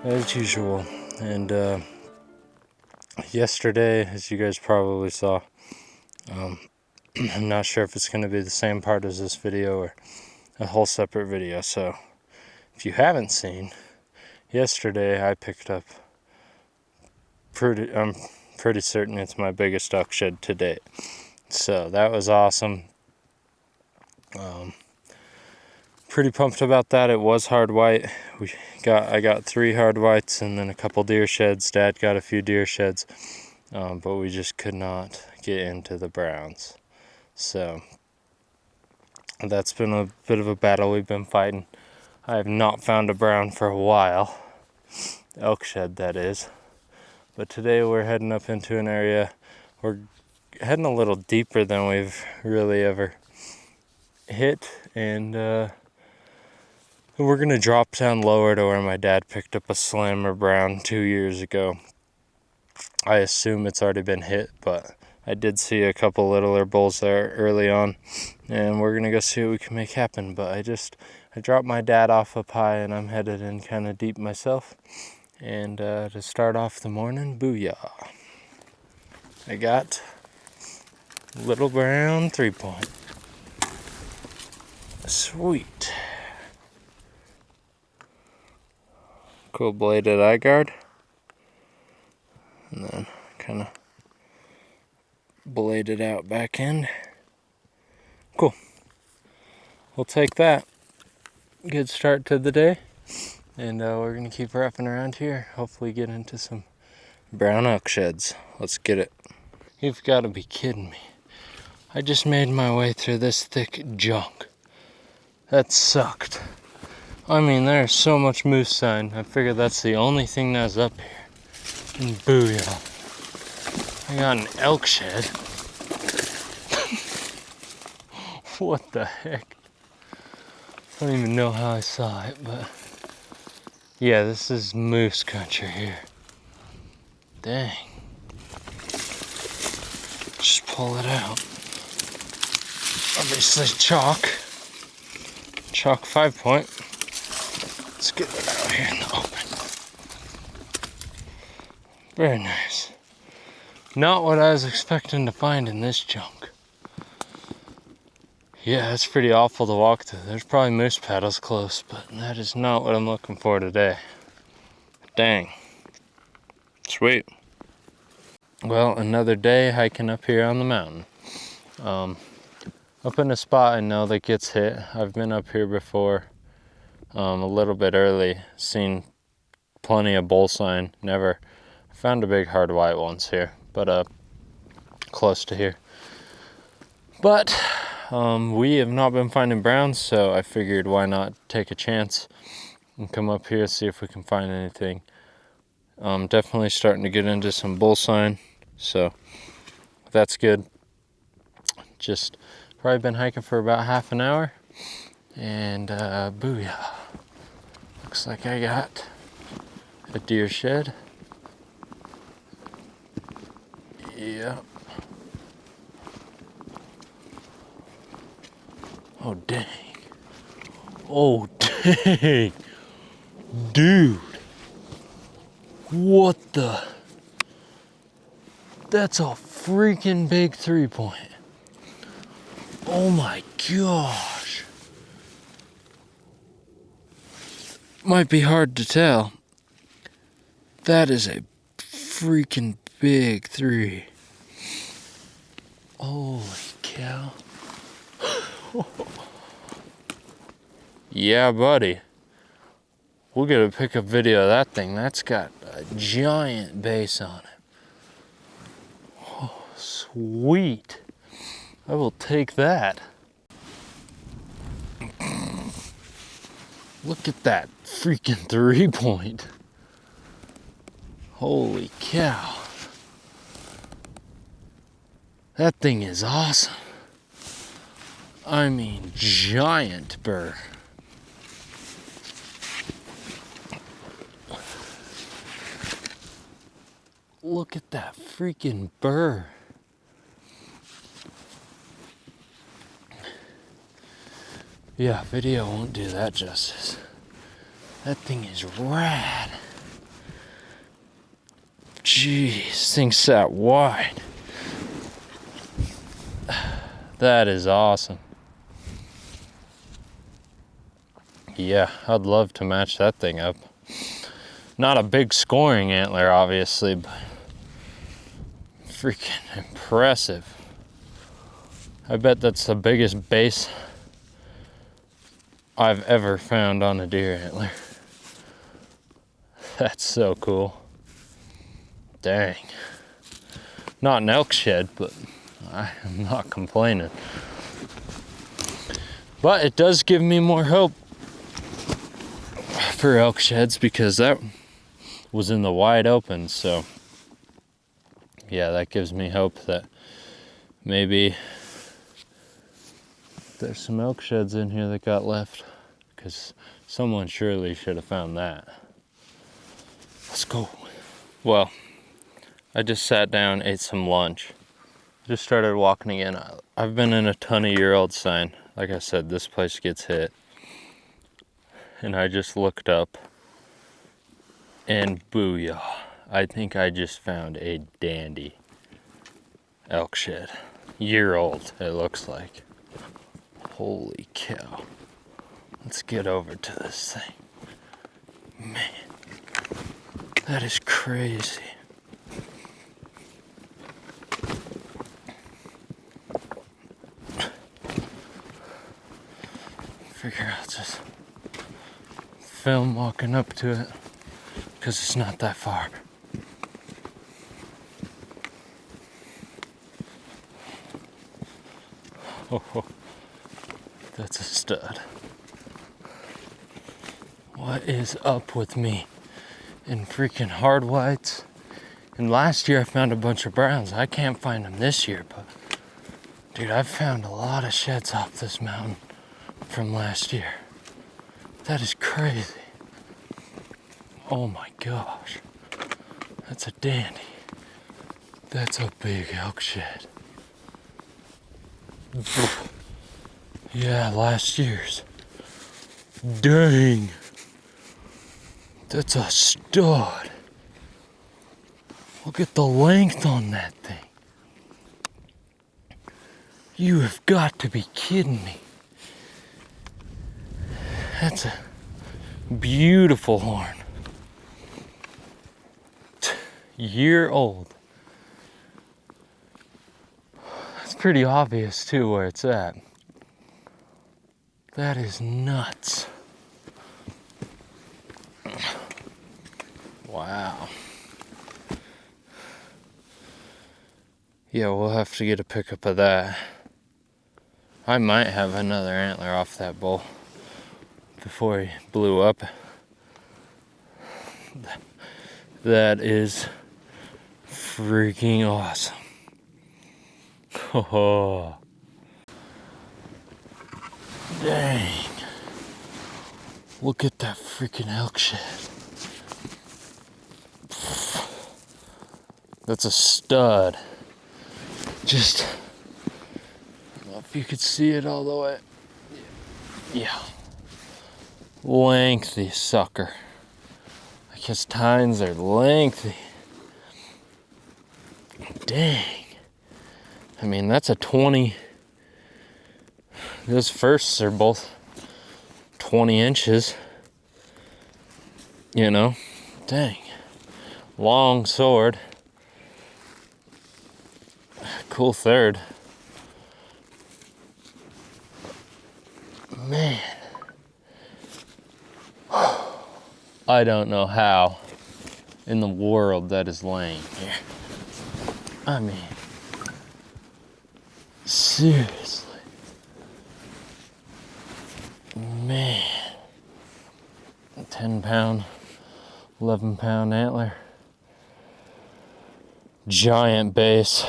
as usual. And yesterday, as you guys probably saw, I'm not sure if it's going to be the same part as this video or a whole separate video. So if you haven't seen, yesterday I picked up I'm pretty certain it's my biggest Elkshed to date. So that was awesome. Pretty pumped about that. It was hard white. I got 3 hard whites and then a couple deer sheds. Dad got a few deer sheds, but we just could not get into the browns. So that's been a bit of a battle we've been fighting. I have not found a brown for a while, Elkshed that is. But today we're heading up into an area. We're heading a little deeper than we've really ever hit, and we're gonna drop down lower to where my dad picked up a slammer brown 2 years ago. I assume it's already been hit, but I did see a couple littler bulls there early on, and we're gonna go see what we can make happen. But I dropped my dad off up high, and I'm headed in kind of deep myself. And to start off the morning, booyah! I got little brown 3-point. Sweet. Cool bladed eye guard. And then kind of bladed out back end. Cool. We'll take that. Good start to the day. And we're going to keep wrapping around here. Hopefully get into some brown Elksheds. Let's get it. You've got to be kidding me. I just made my way through this thick junk. That sucked. I mean, there's so much moose sign. I figured that's the only thing that's up here. And booyah. I got an Elkshed. What the heck? I don't even know how I saw it, but yeah, this is moose country here. Dang. Just pull it out. Obviously chalk 5-point. Let's get it out here in the open. Very nice. Not what I was expecting to find in this junk. Yeah, it's pretty awful to walk through. There's probably moose paddles close, but that is not what I'm looking for today. Dang. Sweet. Well, another day hiking up here on the mountain. Up in a spot I know that gets hit. I've been up here before, a little bit early, seen plenty of bull sign. Never found a big hard white once here, but close to here. But we have not been finding browns, so I figured why not take a chance and come up here, see if we can find anything. Definitely starting to get into some bull sign, so that's good. Just probably been hiking for about half an hour, and booyah. Looks like I got a deer shed. Yeah. Oh dang. Oh dang. Dude. What the? That's a freaking big 3-point. Oh my gosh. Might be hard to tell. That is a freaking big 3. Holy cow. Yeah, buddy. We'll get a pickup video of that thing. That's got a giant base on it. Oh, sweet. I will take that. Look at that freaking 3-point. Holy cow. That thing is awesome. I mean, giant burr. Look at that freaking burr. Yeah, video won't do that justice. That thing is rad. Jeez, thing's that wide. That is awesome. Yeah, I'd love to match that thing up. Not a big scoring antler, obviously, but freaking impressive. I bet that's the biggest base I've ever found on a deer antler. That's so cool. Dang. Not an elk shed, but I'm not complaining. But it does give me more hope for elk sheds, because that was in the wide open. So yeah, that gives me hope that maybe there's some elk sheds in here that got left, because someone surely should have found that. Let's go. Well, I just sat down, ate some lunch, just started walking again. I've been in a ton of year-old sign. Like I said, this place gets hit. And I just looked up, and booyah, I think I just found a dandy elk shed. Year-old, it looks like. Holy cow. Let's get over to this thing. Man, that is crazy. Figure out just film walking up to it, because it's not that far. Oh, that's a stud. What is up with me and freaking hard whites? And last year I found a bunch of browns. I can't find them this year, but dude, I've found a lot of sheds off this mountain from last year. That is crazy. Oh my gosh. That's a dandy. That's a big elk shed. Yeah, last year's. Dang. That's a stud. Look at the length on that thing. You have got to be kidding me. That's a beautiful horn. Year old. It's pretty obvious too where it's at. That is nuts. Wow. Yeah, we'll have to get a pickup of that. I might have another antler off that bull before he blew up. That is freaking awesome. Oh, dang. Look at that freaking elk shed. That's a stud. Just, I don't know if you could see it all the way. Yeah. Lengthy sucker. I guess tines are lengthy. Dang. I mean, that's a 20. Those firsts are both 20 inches. You know? Dang. Long sword. Cool third. Man. I don't know how in the world that is laying here. I mean, seriously. Man. 10-pound, 11-pound antler. Giant base.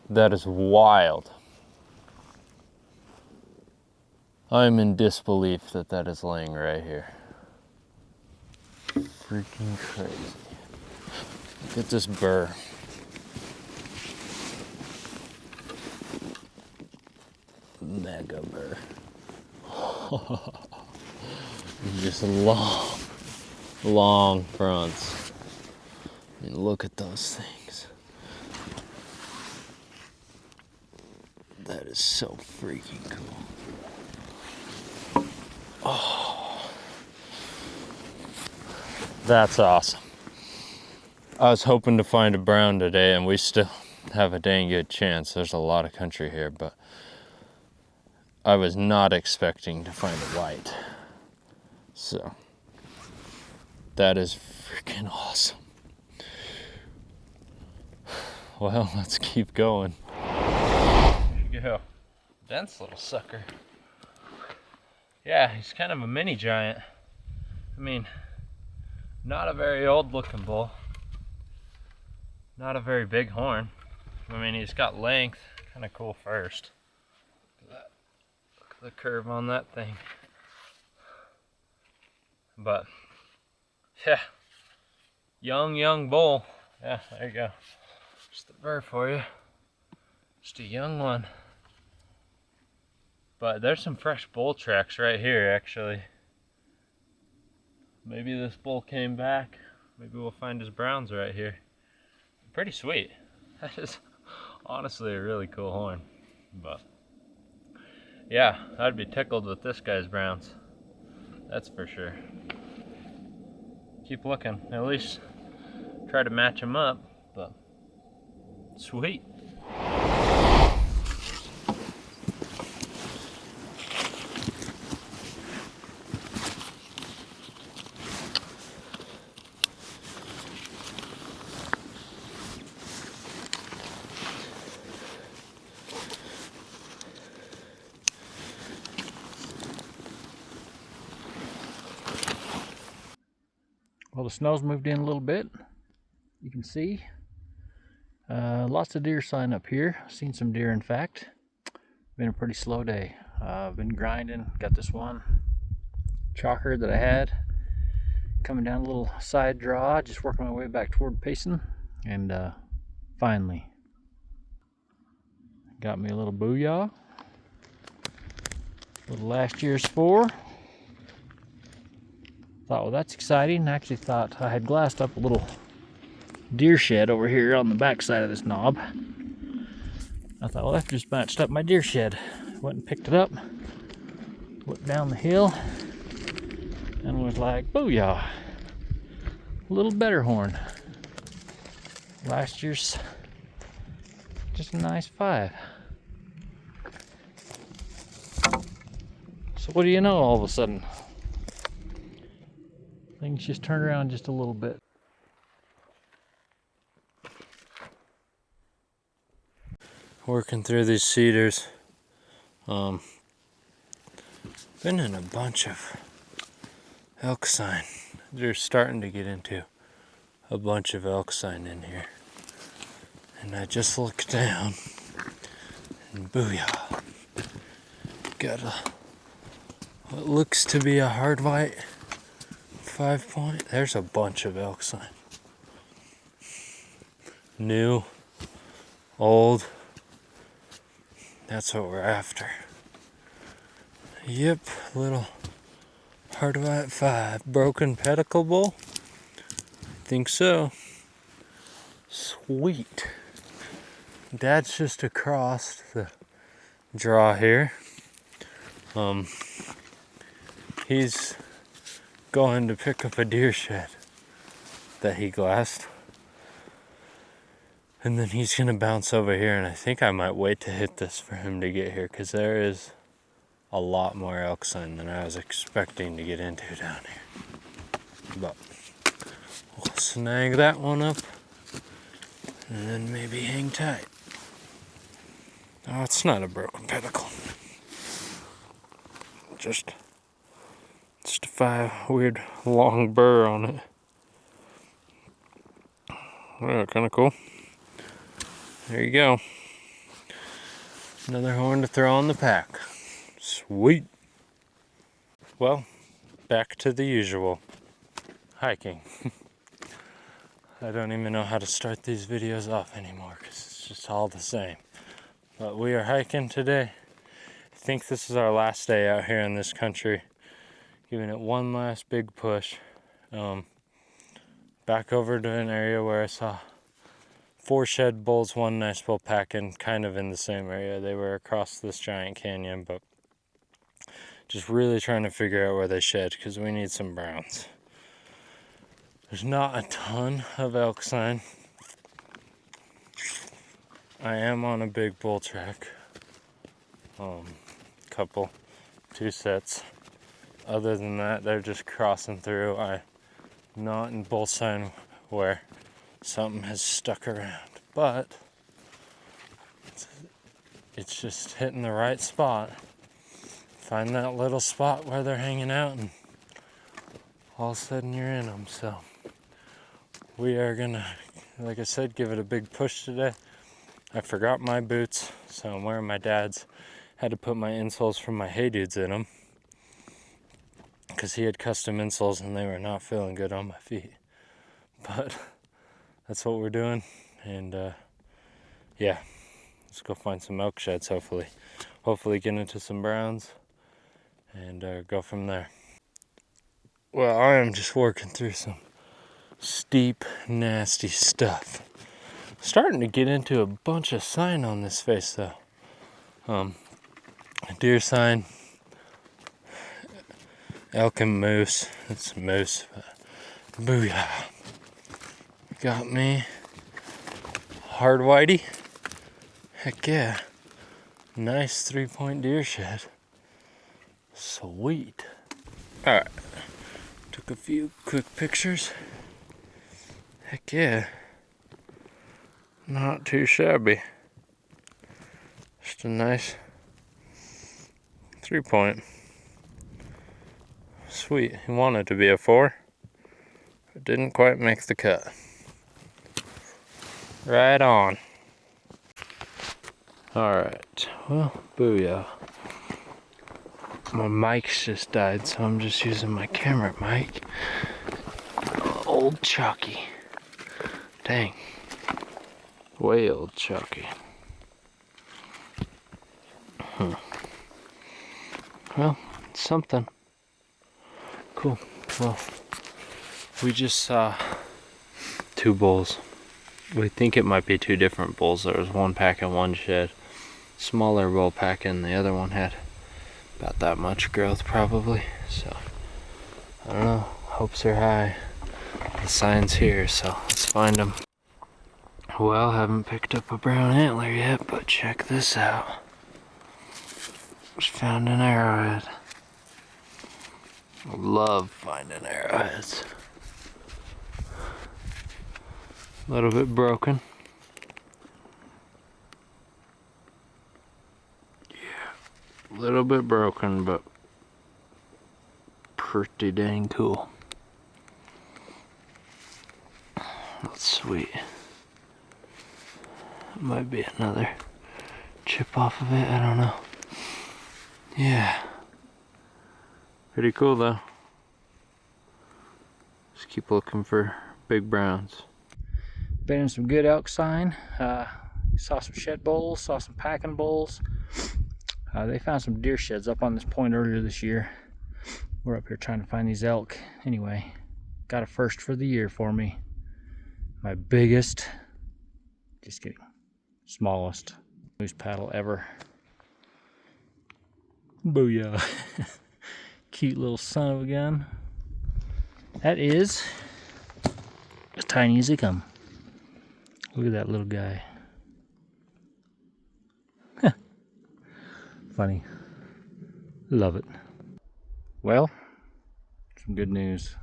That is wild. I'm in disbelief that that is laying right here. Freaking crazy. Look at this burr. Mega burr. Just long fronts. I mean, look at those things. That is so freaking cool. Oh, that's awesome. I was hoping to find a brown today, and we still have a dang good chance. There's a lot of country here, but I was not expecting to find a white. So that is freaking awesome. Well, let's keep going. There you go. Dense little sucker. Yeah, he's kind of a mini giant. I mean, not a very old looking bull. Not a very big horn. I mean, he's got length. Kind of cool first. Look at the curve on that thing. But, yeah. Young bull. Yeah, there you go. Just the bird for you. Just a young one. But there's some fresh bull tracks right here, actually. Maybe this bull came back. Maybe we'll find his browns right here. Pretty sweet. That is honestly a really cool horn. But yeah, I'd be tickled with this guy's browns. That's for sure. Keep looking. At least try to match them up. But sweet. Well, the snow's moved in a little bit. You can see lots of deer sign up here. Seen some deer, in fact. Been a pretty slow day. I've been grinding. Got this one chalker that I had coming down a little side draw, just working my way back toward Payson, and finally got me a little booyah. Little last year's 4. Thought, well, that's exciting. I actually thought I had glassed up a little deer shed over here on the back side of this knob. I thought, well, that just matched up my deer shed. Went and picked it up, looked down the hill, and was like, booyah! A little better horn. Last year's just a nice 5. So what do you know, all of a sudden? Things just turned around just a little bit. Working through these cedars. Been in a bunch of elk sign. They're starting to get into a bunch of elk sign in here. And I just looked down and booyah. Got what looks to be a hard white 5-point. There's a bunch of elk sign. New, old. That's what we're after. Yep, little hard white 5. Broken pedicle bull? Think so. Sweet. Dad's just across the draw here. He's going to pick up a deer shed that he glassed. And then he's gonna bounce over here, and I think I might wait to hit this for him to get here, because there is a lot more elk sign than I was expecting to get into down here. But we'll snag that one up and then maybe hang tight. Oh, it's not a broken pedicle. Just a 5 weird long burr on it. Oh, kind of cool. There you go. Another horn to throw on the pack. Sweet. Well, back to the usual. Hiking. I don't even know how to start these videos off anymore because it's just all the same. But we are hiking today. I think this is our last day out here in this country. Giving it one last big push. back over to an area where I saw 4 shed bulls, 1 nice bull packing kind of in the same area. They were across this giant canyon, but just really trying to figure out where they shed because we need some browns. There's not a ton of elk sign. I am on a big bull track. Couple, 2 sets. Other than that, they're just crossing through. I'm not in bull sign where something has stuck around, but it's just hitting the right spot. Find that little spot where they're hanging out, and all of a sudden you're in them. So we are gonna, like I said, give it a big push today. I forgot my boots, so I'm wearing my dad's. Had to put my insoles from my Hey Dudes in them because he had custom insoles and they were not feeling good on my feet. But that's what we're doing, and yeah, let's go find some Elksheds. Hopefully get into some browns and go from there. Well, I am just working through some steep, nasty stuff. Starting to get into a bunch of sign on this face though. Deer sign, elk and moose. It's moose, but booyah. Got me hard whitey. Heck yeah. Nice 3-point deer shed. Sweet. Alright. Took a few quick pictures. Heck yeah. Not too shabby. Just a nice 3-point. Sweet. He wanted to be a 4. But didn't quite make the cut. Right on. Alright. Well, booyah. My mic's just died, so I'm just using my camera mic. Old Chalky. Dang. Way old Chalky. Well, it's something. Cool. Well, we just saw 2 bulls. We think it might be 2 different bulls. There was one pack in one shed. Smaller bull pack, and the other one had about that much growth probably. So, I don't know. Hopes are high. The sign's here, so let's find them. Well, haven't picked up a brown antler yet, but check this out. Just found an arrowhead. I love finding arrowheads. A little bit broken. Yeah, a little bit broken, but pretty dang cool. That's sweet. Might be another chip off of it, I don't know. Yeah. Pretty cool though. Just keep looking for big browns. Been in some good elk sign. Saw some shed bulls, saw some packing bulls. They found some deer sheds up on this point earlier this year. We're up here trying to find these elk. Anyway, got a first for the year for me. My biggest, just kidding, smallest moose paddle ever. Booyah. Cute little son of a gun. That is as tiny as they come. Look at that little guy. Funny. Love it. Well, some good news.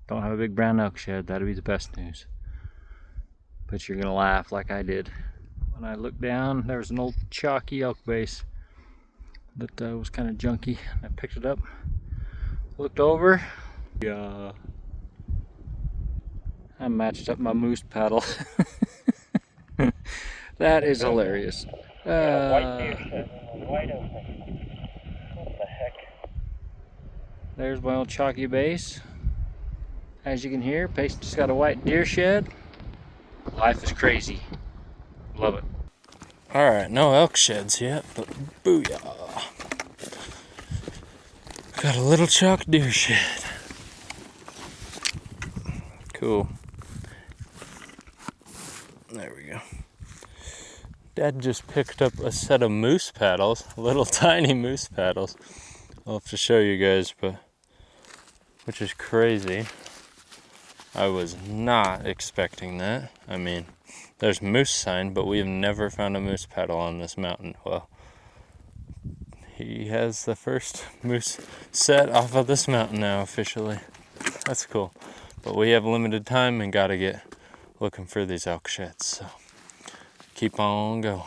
Don't have a big brown elk shed. That'd be the best news. But you're gonna laugh like I did. When I looked down, there was an old chalky elk base that was kind of junky. I picked it up, looked over. Yeah, I matched up my moose paddle. That is hilarious. White open. What the heck? There's my old chalky base. As you can hear, Payson just got a white deer shed. Life is crazy. Love it. Alright, no elk sheds yet, but booyah. Got a little chalk deer shed. Cool. we go. Dad just picked up a set of moose paddles, little tiny moose paddles. I'll have to show you guys, but which is crazy. I was not expecting that. I mean, there's moose sign, but we have never found a moose paddle on this mountain. Well, he has the first moose set off of this mountain now officially. That's cool. But we have limited time and gotta get looking for these Elksheds. So keep on going.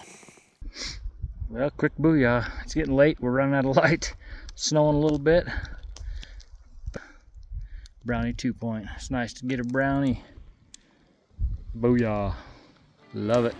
Well, quick booyah. It's getting late. We're running out of light. Snowing a little bit. Brownie 2-point. It's nice to get a brownie. Booyah. Love it.